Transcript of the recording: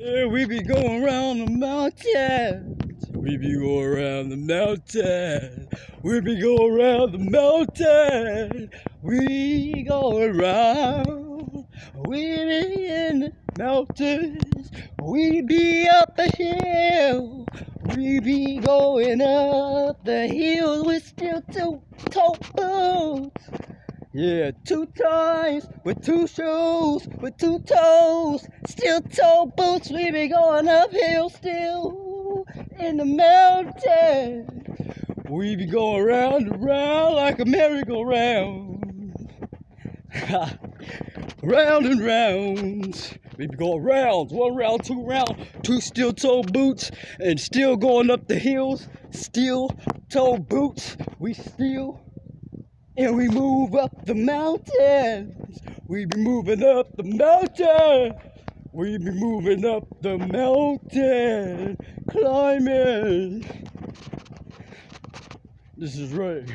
Yeah, we be going around the mountain. We be going around the mountain. We be going around the mountain. We go around. We be in the mountains. We be up the hill. We be going up the hill with still toe boots. Yeah, 2 times with 2 shoes, with 2 toes, still toe boots. We be going uphill still in the mountain. We be going round and round like a merry-go-round. Round and round. We be going rounds, 1 round, 2 round, 2 steel toe boots, and still going up the hills, steel toe boots. We still. And we move up the mountains. We be moving up the mountain. We be moving up the mountain. Climbing. This is Ray.